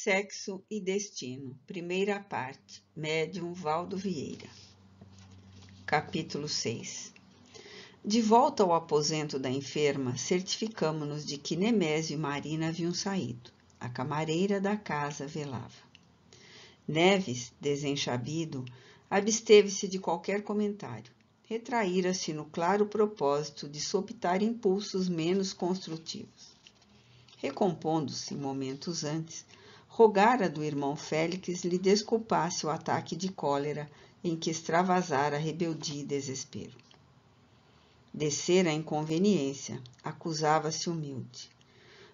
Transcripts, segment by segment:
Sexo e Destino, primeira parte, Médium Valdo Vieira. Capítulo 6. De volta ao aposento da enferma, certificamo-nos de que Nemésio e Marina haviam saído. A camareira da casa velava. Neves, desenchabido, absteve-se de qualquer comentário. Retraíra-se no claro propósito de sopitar impulsos menos construtivos. Recompondo-se momentos antes, rogara do irmão Félix lhe desculpasse o ataque de cólera em que extravasara rebeldia e desespero. Descera a inconveniência, acusava-se humilde.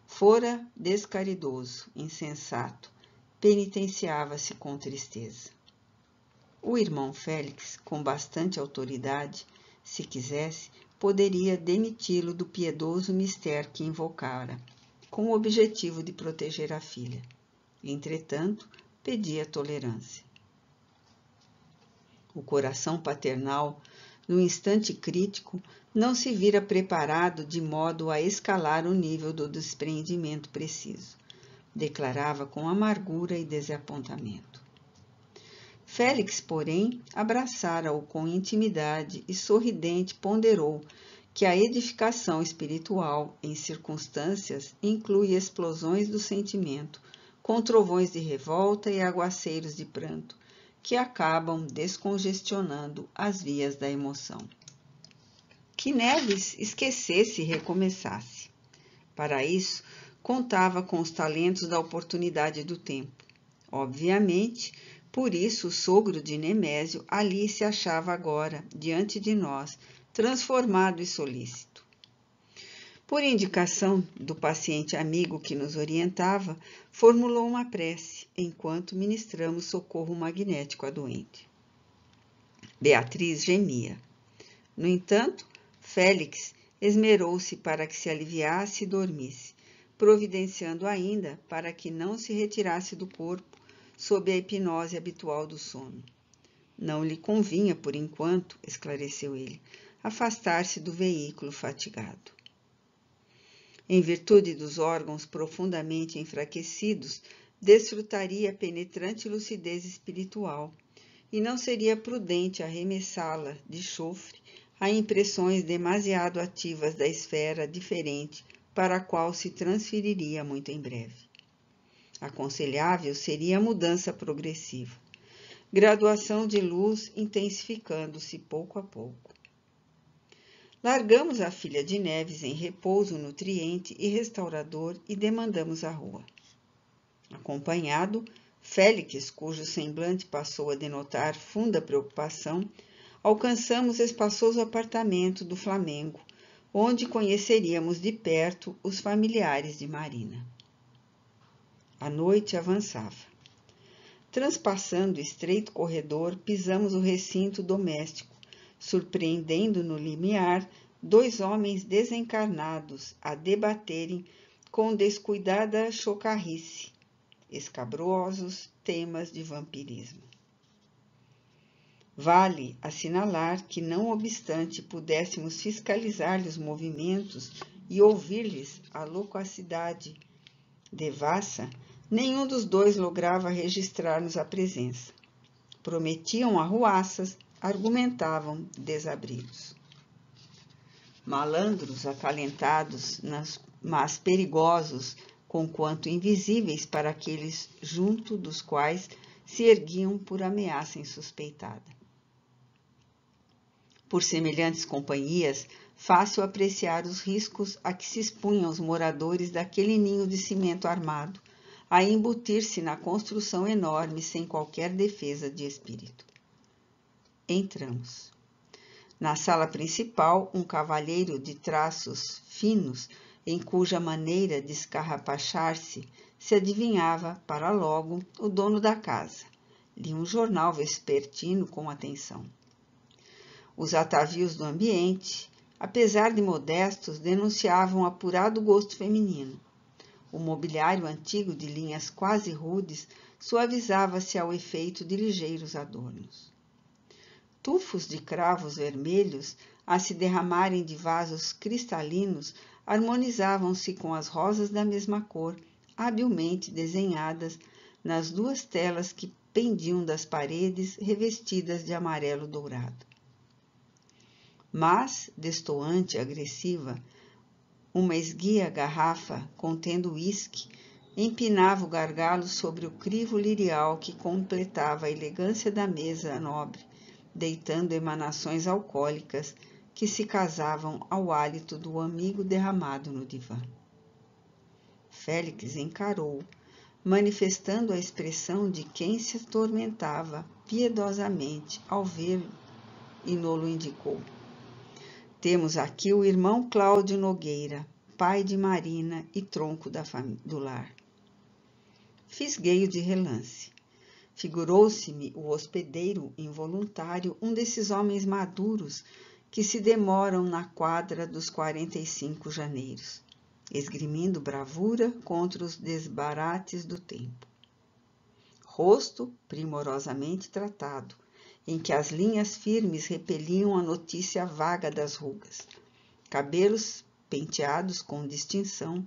Fora descaridoso, insensato, penitenciava-se com tristeza. O irmão Félix, com bastante autoridade, se quisesse, poderia demiti-lo do piedoso mistério que invocara, com o objetivo de proteger a filha. Entretanto, pedia tolerância. O coração paternal, no instante crítico, não se vira preparado de modo a escalar o nível do desprendimento preciso. Declarava com amargura e desapontamento. Félix, porém, abraçara-o com intimidade e sorridente ponderou que a edificação espiritual, em circunstâncias, inclui explosões do sentimento, com trovões de revolta e aguaceiros de pranto, que acabam descongestionando as vias da emoção. Que Neves esquecesse e recomeçasse. Para isso, contava com os talentos da oportunidade do tempo. Obviamente, por isso o sogro de Nemésio ali se achava agora, diante de nós, transformado e solícito. Por indicação do paciente amigo que nos orientava, formulou uma prece, enquanto ministramos socorro magnético à doente. Beatriz gemia. No entanto, Félix esmerou-se para que se aliviasse e dormisse, providenciando ainda para que não se retirasse do corpo sob a hipnose habitual do sono. Não lhe convinha, por enquanto, esclareceu ele, afastar-se do veículo fatigado. Em virtude dos órgãos profundamente enfraquecidos, desfrutaria penetrante lucidez espiritual, e não seria prudente arremessá-la de chofre a impressões demasiado ativas da esfera diferente para a qual se transferiria muito em breve. Aconselhável seria a mudança progressiva, graduação de luz intensificando-se pouco a pouco. Largamos a filha de Neves em repouso nutriente e restaurador e demandamos a rua. Acompanhado, Félix, cujo semblante passou a denotar funda preocupação, alcançamos espaçoso apartamento do Flamengo, onde conheceríamos de perto os familiares de Marina. A noite avançava. Transpassando o estreito corredor, pisamos o recinto doméstico, surpreendendo no limiar 2 homens desencarnados a debaterem com descuidada chocarrice escabrosos temas de vampirismo. Vale assinalar que, não obstante pudéssemos fiscalizar-lhes os movimentos e ouvir-lhes a loquacidade devassa, nenhum dos 2 lograva registrar-nos a presença. Prometiam arruaças, argumentavam desabrigos. Malandros acalentados, mas perigosos, conquanto invisíveis para aqueles junto dos quais se erguiam por ameaça insuspeitada. Por semelhantes companhias, fácil apreciar os riscos a que se expunham os moradores daquele ninho de cimento armado, a embutir-se na construção enorme sem qualquer defesa de espírito. Entramos. Na sala principal, um cavalheiro de traços finos, em cuja maneira de escarrapachar-se se adivinhava, para logo, o dono da casa. Lia um jornal vespertino com atenção. Os atavios do ambiente, apesar de modestos, denunciavam apurado gosto feminino. O mobiliário antigo de linhas quase rudes suavizava-se ao efeito de ligeiros adornos. Tufos de cravos vermelhos, a se derramarem de vasos cristalinos, harmonizavam-se com as rosas da mesma cor, habilmente desenhadas nas duas telas que pendiam das paredes revestidas de amarelo dourado. Mas, destoante e agressiva, uma esguia garrafa contendo uísque empinava o gargalo sobre o crivo lirial que completava a elegância da mesa nobre, deitando emanações alcoólicas que se casavam ao hálito do amigo derramado no divã. Félix encarou, manifestando a expressão de quem se atormentava piedosamente ao vê-lo, e no-lo indicou. Temos aqui o irmão Cláudio Nogueira, pai de Marina e tronco do lar. Fisguei-o de relance. Figurou-se-me o hospedeiro involuntário, um desses homens maduros que se demoram na quadra dos 45 janeiros, esgrimindo bravura contra os desbarates do tempo. Rosto primorosamente tratado, em que as linhas firmes repeliam a notícia vaga das rugas. Cabelos penteados com distinção,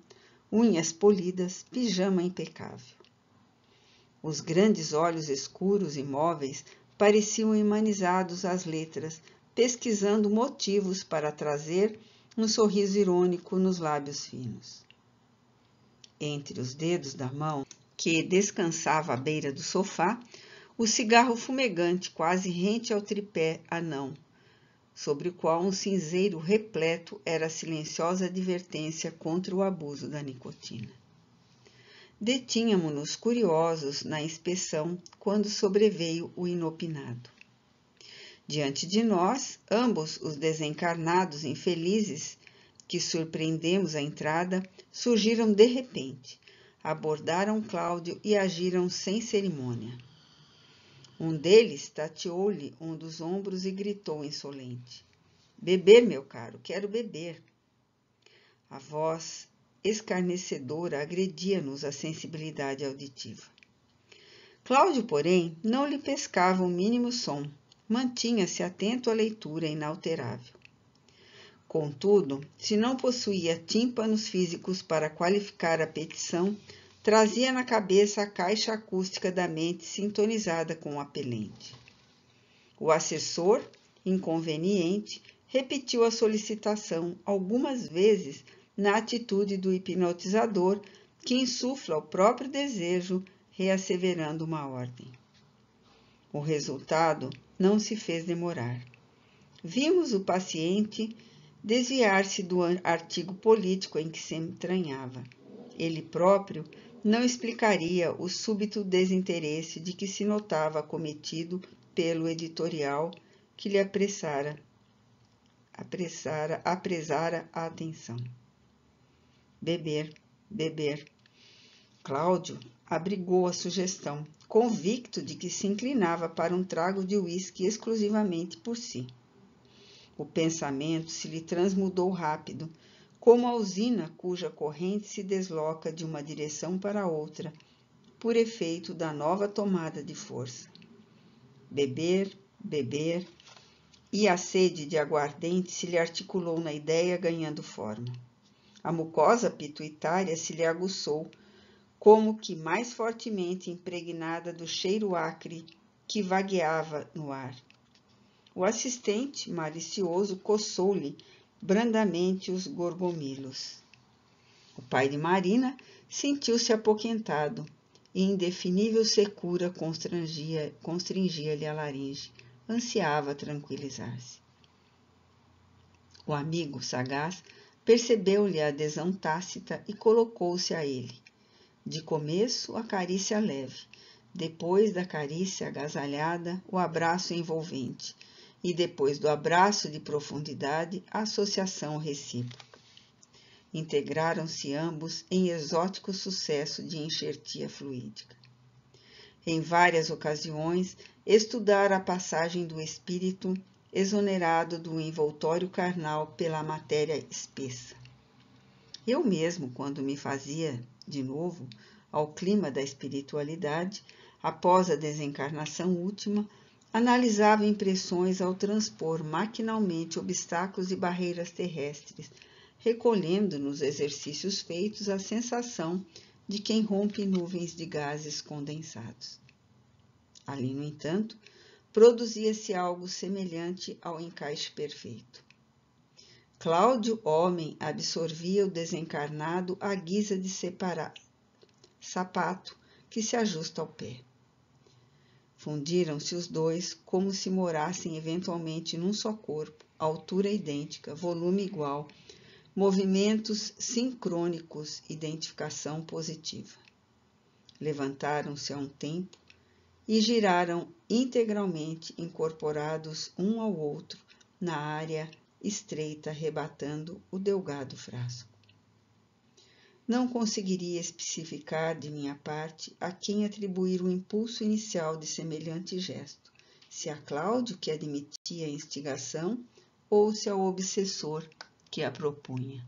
unhas polidas, pijama impecável. Os grandes olhos escuros e móveis pareciam humanizados às letras, pesquisando motivos para trazer um sorriso irônico nos lábios finos. Entre os dedos da mão, que descansava à beira do sofá, o cigarro fumegante quase rente ao tripé anão, sobre o qual um cinzeiro repleto era a silenciosa advertência contra o abuso da nicotina. Detínhamo-nos curiosos na inspeção quando sobreveio o inopinado. Diante de nós, ambos os desencarnados infelizes que surpreendemos à entrada surgiram de repente, abordaram Cláudio e agiram sem cerimônia. Um deles tateou-lhe um dos ombros e gritou insolente: "Beber, meu caro, quero beber." A voz escarnecedora agredia-nos a sensibilidade auditiva. Cláudio, porém, não lhe pescava o mínimo som, mantinha-se atento à leitura inalterável. Contudo, se não possuía tímpanos físicos para qualificar a petição, trazia na cabeça a caixa acústica da mente sintonizada com o apelente. O assessor, inconveniente, repetiu a solicitação algumas vezes na atitude do hipnotizador, que insufla o próprio desejo, reasseverando uma ordem. O resultado não se fez demorar. Vimos o paciente desviar-se do artigo político em que se entranhava. Ele próprio não explicaria o súbito desinteresse de que se notava acometido pelo editorial que lhe apresara a atenção. Beber, beber. Cláudio abrigou a sugestão, convicto de que se inclinava para um trago de uísque exclusivamente por si. O pensamento se lhe transmudou rápido, como a usina cuja corrente se desloca de uma direção para outra, por efeito da nova tomada de força. Beber, beber, e a sede de aguardente se lhe articulou na ideia, ganhando forma. A mucosa pituitária se lhe aguçou, como que mais fortemente impregnada do cheiro acre que vagueava no ar. O assistente, malicioso, coçou-lhe brandamente os gorgomilos. O pai de Marina sentiu-se apoquentado, e indefinível secura constringia-lhe a laringe. Ansiava tranquilizar-se. O amigo sagaz percebeu-lhe a adesão tácita e colocou-se a ele. De começo, a carícia leve, depois da carícia agasalhada, o abraço envolvente, e depois do abraço de profundidade, a associação recíproca. Integraram-se ambos em exótico sucesso de enxertia fluídica. Em várias ocasiões, estudara a passagem do espírito exonerado do envoltório carnal pela matéria espessa. Eu mesmo, quando me fazia, de novo, ao clima da espiritualidade, após a desencarnação última, analisava impressões ao transpor maquinalmente obstáculos e barreiras terrestres, recolhendo nos exercícios feitos a sensação de quem rompe nuvens de gases condensados. Ali, no entanto, produzia-se algo semelhante ao encaixe perfeito. Cláudio, homem, absorvia o desencarnado à guisa de sapato que se ajusta ao pé. Fundiram-se os dois como se morassem eventualmente num só corpo, altura idêntica, volume igual, movimentos sincrônicos, identificação positiva. Levantaram-se a um tempo e giraram integralmente incorporados um ao outro na área estreita, arrebatando o delgado frasco. Não conseguiria especificar de minha parte a quem atribuir o impulso inicial de semelhante gesto, se a Cláudio, que admitia a instigação, ou se ao obsessor que a propunha.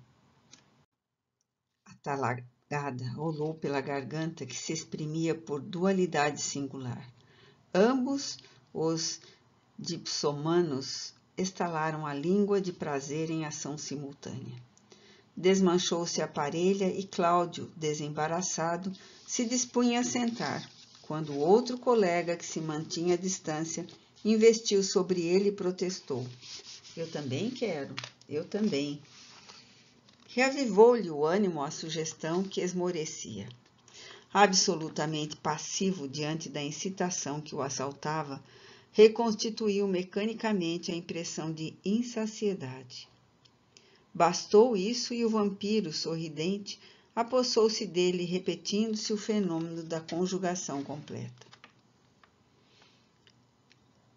A talagada rolou pela garganta que se exprimia por dualidade singular. Ambos os dipsomanos estalaram a língua de prazer em ação simultânea. Desmanchou-se a parelha e Cláudio, desembaraçado, se dispunha a sentar, quando outro colega que se mantinha à distância investiu sobre ele e protestou. Eu também quero, eu também. Reavivou-lhe o ânimo a sugestão que esmorecia. Absolutamente passivo diante da incitação que o assaltava, reconstituiu mecanicamente a impressão de insaciedade. Bastou isso e o vampiro, sorridente, apossou-se dele, repetindo-se o fenômeno da conjugação completa.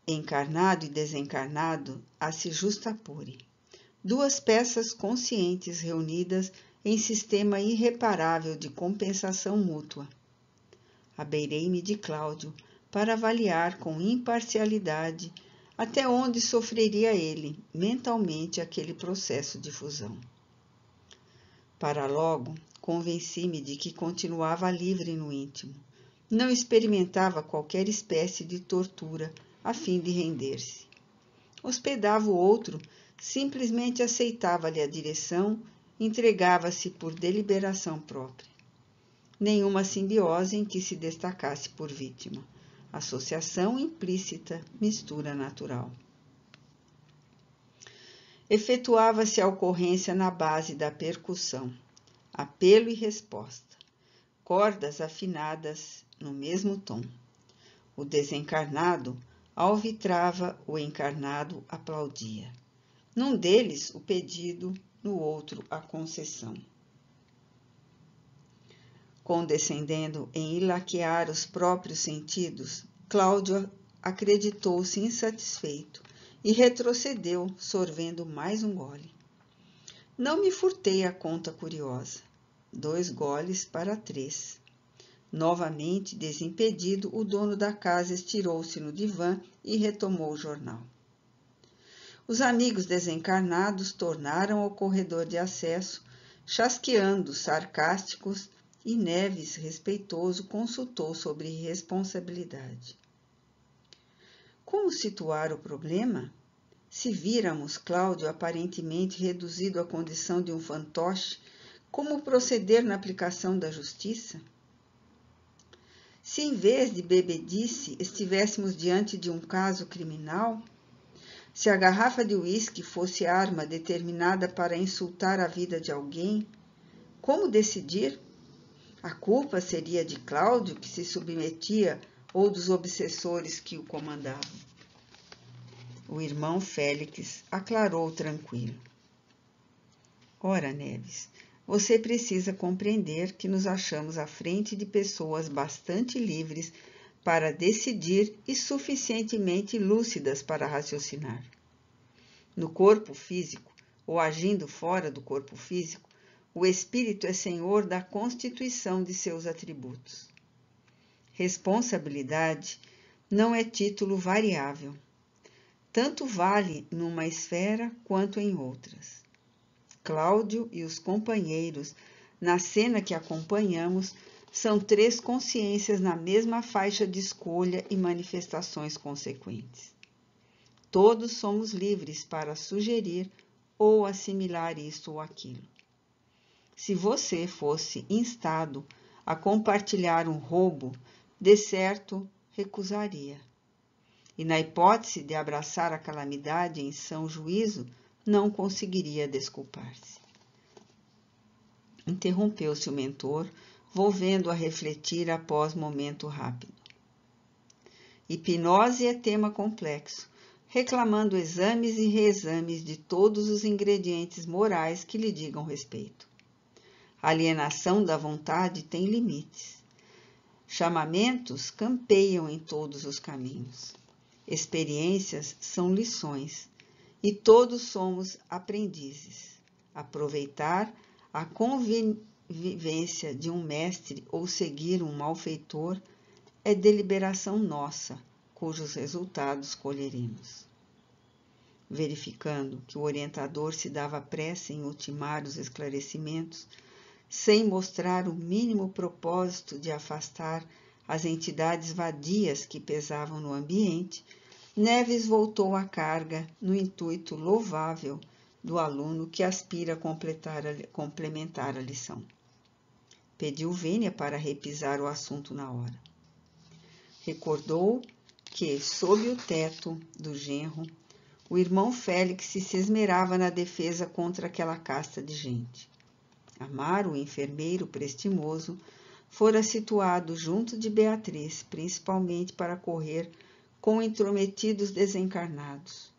Encarnado e desencarnado a se justaporem. Duas peças conscientes reunidas em sistema irreparável de compensação mútua. Abeirei-me de Cláudio para avaliar com imparcialidade até onde sofreria ele, mentalmente, aquele processo de fusão. Para logo, convenci-me de que continuava livre no íntimo. Não experimentava qualquer espécie de tortura a fim de render-se. Hospedava o outro, simplesmente aceitava-lhe a direção, entregava-se por deliberação própria. Nenhuma simbiose em que se destacasse por vítima. Associação implícita, mistura natural. Efetuava-se a ocorrência na base da percussão, apelo e resposta, cordas afinadas no mesmo tom. O desencarnado alvitrava, o encarnado aplaudia. Num deles, o pedido, no outro, a concessão. Condescendendo em ilaquear os próprios sentidos, Cláudio acreditou-se insatisfeito e retrocedeu, sorvendo mais um gole. Não me furtei a conta curiosa. 2 goles para 3. Novamente desimpedido, o dono da casa estirou-se no divã e retomou o jornal. Os amigos desencarnados tornaram ao corredor de acesso, chasqueando, sarcásticos, e Neves, respeitoso, consultou sobre responsabilidade. Como situar o problema? Se víramos Cláudio aparentemente reduzido à condição de um fantoche, como proceder na aplicação da justiça? Se em vez de bebedice estivéssemos diante de um caso criminal? Se a garrafa de uísque fosse arma determinada para insultar a vida de alguém, como decidir? A culpa seria de Cláudio, que se submetia, ou dos obsessores que o comandavam? O irmão Félix aclarou tranquilo. Ora, Neves, você precisa compreender que nos achamos à frente de pessoas bastante livres para decidir e suficientemente lúcidas para raciocinar. No corpo físico, ou agindo fora do corpo físico, o espírito é senhor da constituição de seus atributos. Responsabilidade não é título variável. Tanto vale numa esfera quanto em outras. Cláudio e os companheiros, na cena que acompanhamos, são 3 consciências na mesma faixa de escolha e manifestações consequentes. Todos somos livres para sugerir ou assimilar isto ou aquilo. Se você fosse instado a compartilhar um roubo, de certo recusaria. E na hipótese de abraçar a calamidade em são juízo, não conseguiria desculpar-se. Interrompeu-se o mentor, volvendo a refletir após momento rápido. Hipnose é tema complexo, reclamando exames e reexames de todos os ingredientes morais que lhe digam respeito. A alienação da vontade tem limites. Chamamentos campeiam em todos os caminhos. Experiências são lições, e todos somos aprendizes. Aproveitar a convivência de um mestre ou seguir um malfeitor é deliberação nossa, cujos resultados colheremos. Verificando que o orientador se dava pressa em ultimar os esclarecimentos, sem mostrar o mínimo propósito de afastar as entidades vadias que pesavam no ambiente, Neves voltou à carga no intuito louvável do aluno que aspira a complementar a lição. Pediu vênia para repisar o assunto na hora. Recordou que, sob o teto do genro, o irmão Félix se esmerava na defesa contra aquela casta de gente. Amaro, o enfermeiro prestimoso, fora situado junto de Beatriz, principalmente para correr com intrometidos desencarnados.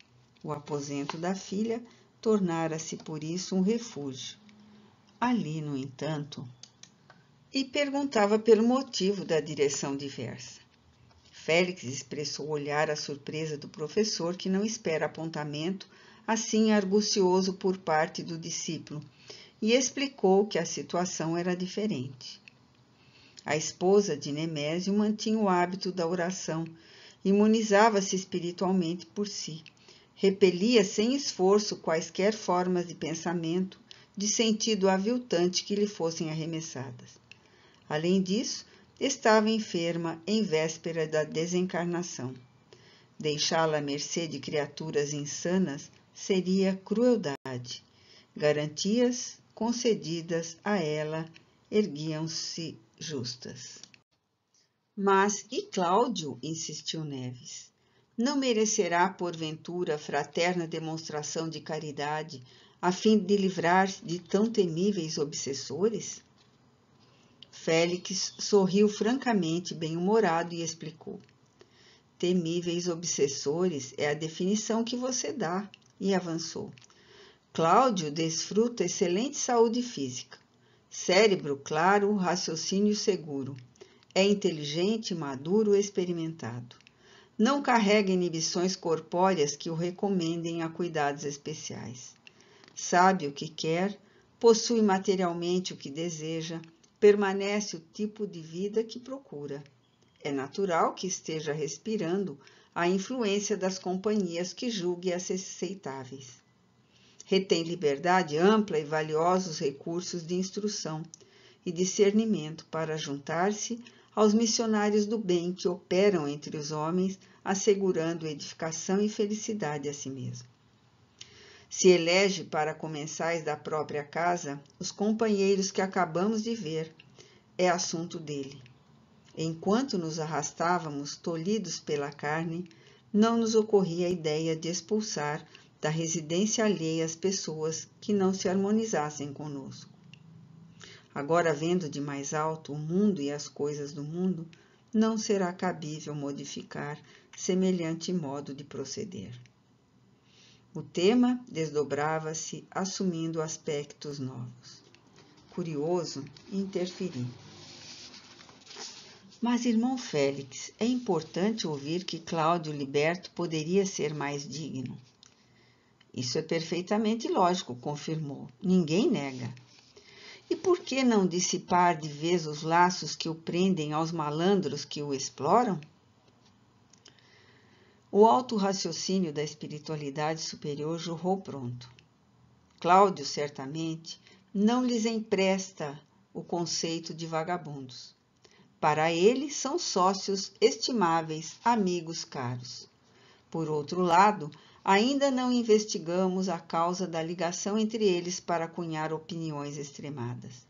O aposento da filha tornara-se por isso um refúgio. Ali, no entanto, e perguntava pelo motivo da direção diversa. Félix expressou olhar a surpresa do professor, que não espera apontamento assim argucioso por parte do discípulo, e explicou que a situação era diferente. A esposa de Nemésio mantinha o hábito da oração, imunizava-se espiritualmente por si, repelia sem esforço quaisquer formas de pensamento, de sentido aviltante que lhe fossem arremessadas. Além disso, estava enferma em véspera da desencarnação. Deixá-la à mercê de criaturas insanas seria crueldade. Garantias concedidas a ela erguiam-se justas. Mas e Cláudio? Insistiu Neves. Não merecerá, porventura, fraterna demonstração de caridade, a fim de livrar-se de tão temíveis obsessores? Félix sorriu francamente, bem-humorado, e explicou. Temíveis obsessores é a definição que você dá, e avançou. Cláudio desfruta excelente saúde física, cérebro claro, raciocínio seguro. É inteligente, maduro, experimentado. Não carrega inibições corpóreas que o recomendem a cuidados especiais. Sabe o que quer, possui materialmente o que deseja, permanece o tipo de vida que procura. É natural que esteja respirando a influência das companhias que julgue aceitáveis. Retém liberdade ampla e valiosos recursos de instrução e discernimento para juntar-se aos missionários do bem que operam entre os homens, assegurando edificação e felicidade a si mesmo. Se elege para comensais da própria casa os companheiros que acabamos de ver, é assunto dele. Enquanto nos arrastávamos, tolhidos pela carne, não nos ocorria a ideia de expulsar da residência alheia as pessoas que não se harmonizassem conosco. Agora, vendo de mais alto o mundo e as coisas do mundo, não será cabível modificar semelhante modo de proceder. O tema desdobrava-se, assumindo aspectos novos. Curioso, interferi. Mas, irmão Félix, é importante ouvir que Cláudio Liberto poderia ser mais digno. Isso é perfeitamente lógico, confirmou. Ninguém nega. E por que não dissipar de vez os laços que o prendem aos malandros que o exploram? O alto raciocínio da espiritualidade superior jorrou pronto. Cláudio, certamente, não lhes empresta o conceito de vagabundos. Para ele, são sócios estimáveis, amigos caros. Por outro lado, ainda não investigamos a causa da ligação entre eles para cunhar opiniões extremadas.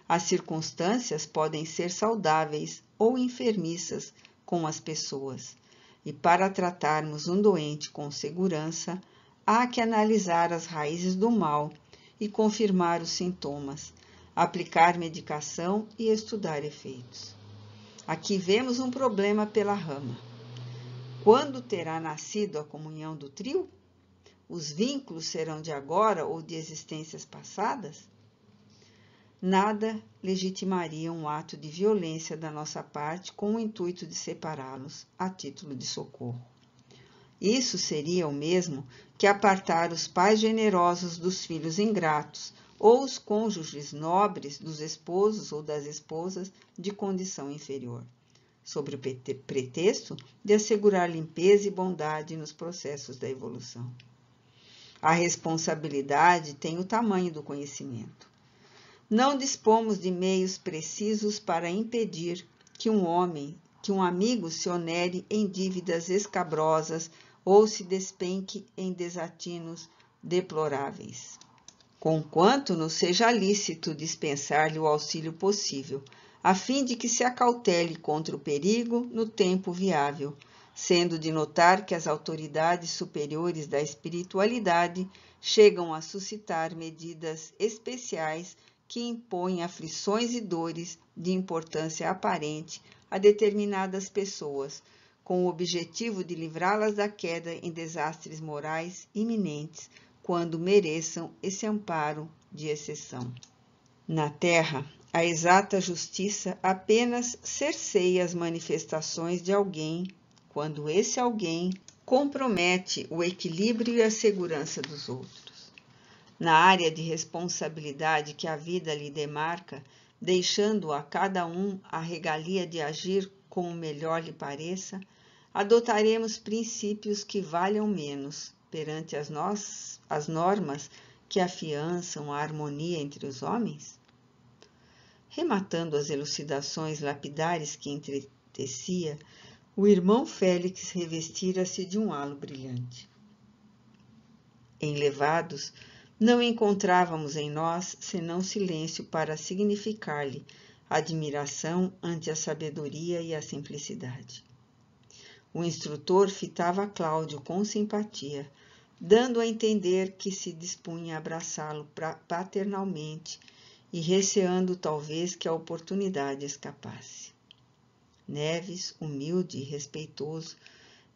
As circunstâncias podem ser saudáveis ou enfermiças com as pessoas, e para tratarmos um doente com segurança, há que analisar as raízes do mal e confirmar os sintomas, aplicar medicação e estudar efeitos. Aqui vemos um problema pela rama. Quando terá nascido a comunhão do trio? Os vínculos serão de agora ou de existências passadas? Nada legitimaria um ato de violência da nossa parte com o intuito de separá-los a título de socorro. Isso seria o mesmo que apartar os pais generosos dos filhos ingratos ou os cônjuges nobres dos esposos ou das esposas de condição inferior, sob o pretexto de assegurar limpeza e bondade nos processos da evolução. A responsabilidade tem o tamanho do conhecimento. Não dispomos de meios precisos para impedir que um amigo se onere em dívidas escabrosas ou se despenque em desatinos deploráveis, conquanto nos seja lícito dispensar-lhe o auxílio possível, a fim de que se acautele contra o perigo no tempo viável, sendo de notar que as autoridades superiores da espiritualidade chegam a suscitar medidas especiais que impõem aflições e dores de importância aparente a determinadas pessoas, com o objetivo de livrá-las da queda em desastres morais iminentes, quando mereçam esse amparo de exceção. Na Terra, a exata justiça apenas cerceia as manifestações de alguém, quando esse alguém compromete o equilíbrio e a segurança dos outros. Na área de responsabilidade que a vida lhe demarca, deixando a cada um a regalia de agir como melhor lhe pareça, adotaremos princípios que valham menos perante as normas que afiançam a harmonia entre os homens? Rematando as elucidações lapidares que entretecia, o irmão Félix revestira-se de um halo brilhante. Enlevados, não encontrávamos em nós senão silêncio para significar-lhe admiração ante a sabedoria e a simplicidade. O instrutor fitava Cláudio com simpatia, dando a entender que se dispunha a abraçá-lo paternalmente e receando talvez que a oportunidade escapasse. Neves, humilde e respeitoso,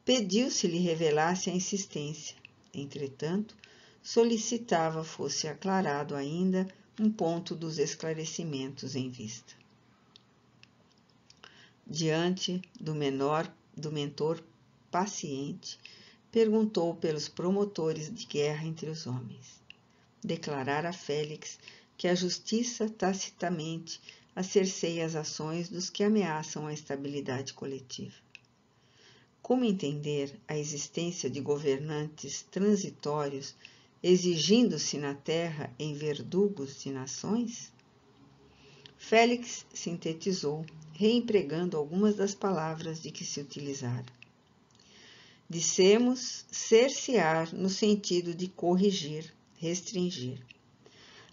pediu se lhe revelasse a insistência. Entretanto, solicitava fosse aclarado ainda um ponto dos esclarecimentos em vista. Diante do mentor paciente, perguntou pelos promotores de guerra entre os homens. Declarara Félix que a justiça tacitamente cerceia as ações dos que ameaçam a estabilidade coletiva. Como entender a existência de governantes transitórios exigindo-se na terra em verdugos de nações? Félix sintetizou, reempregando algumas das palavras de que se utilizara. Dissemos cercear no sentido de corrigir, restringir.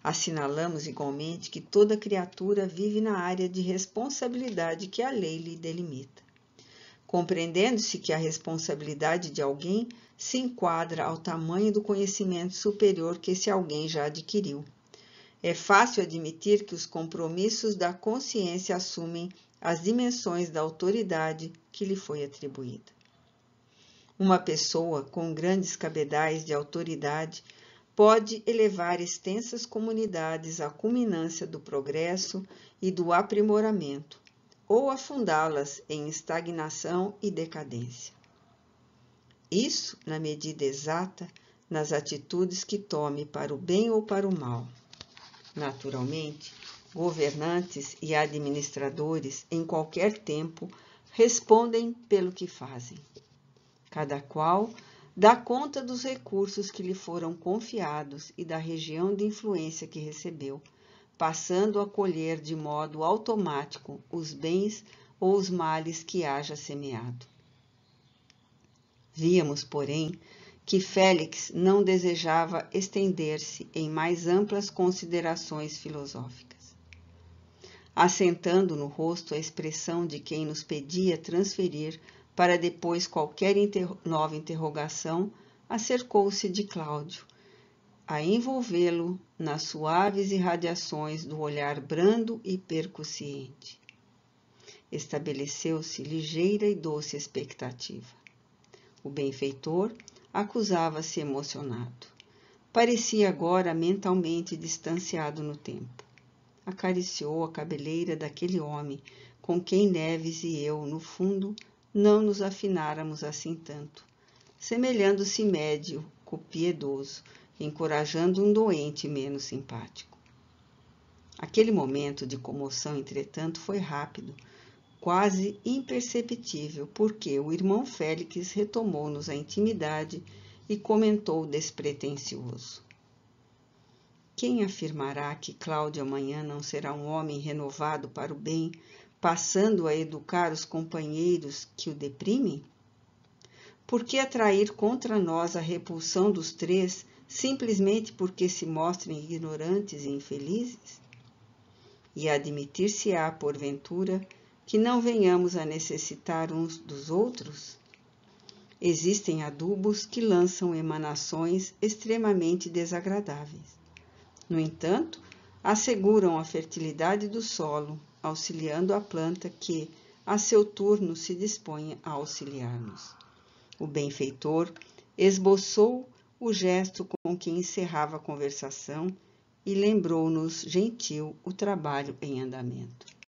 Assinalamos igualmente que toda criatura vive na área de responsabilidade que a lei lhe delimita, compreendendo-se que a responsabilidade de alguém se enquadra ao tamanho do conhecimento superior que esse alguém já adquiriu. É fácil admitir que os compromissos da consciência assumem as dimensões da autoridade que lhe foi atribuída. Uma pessoa com grandes cabedais de autoridade pode elevar extensas comunidades à culminância do progresso e do aprimoramento, ou afundá-las em estagnação e decadência. Isso na medida exata, nas atitudes que tome para o bem ou para o mal. Naturalmente, governantes e administradores, em qualquer tempo, respondem pelo que fazem. Cada qual dá conta dos recursos que lhe foram confiados e da região de influência que recebeu, passando a colher de modo automático os bens ou os males que haja semeado. Víamos, porém, que Félix não desejava estender-se em mais amplas considerações filosóficas. assentando no rosto a expressão de quem nos pedia transferir para depois qualquer nova interrogação, acercou-se de Cláudio, a envolvê-lo nas suaves irradiações do olhar brando e percussiente. Estabeleceu-se ligeira e doce expectativa. O benfeitor acusava-se emocionado. Parecia agora mentalmente distanciado no tempo. Acariciou a cabeleira daquele homem com quem Neves e eu, no fundo, não nos afináramos assim tanto, semelhando-se médico piedoso, encorajando um doente menos simpático. Aquele momento de comoção, entretanto, foi rápido, quase imperceptível, porque o irmão Félix retomou-nos a intimidade e comentou despretensioso: quem afirmará que Cláudio amanhã não será um homem renovado para o bem, passando a educar os companheiros que o deprimem? Por que atrair contra nós a repulsão dos três, simplesmente porque se mostrem ignorantes e infelizes? E admitir-se-á, porventura, que não venhamos a necessitar uns dos outros? Existem adubos que lançam emanações extremamente desagradáveis. No entanto, asseguram a fertilidade do solo, auxiliando a planta que, a seu turno, se dispõe a auxiliar-nos. O benfeitor esboçou o gesto com que encerrava a conversação e lembrou-nos gentil o trabalho em andamento.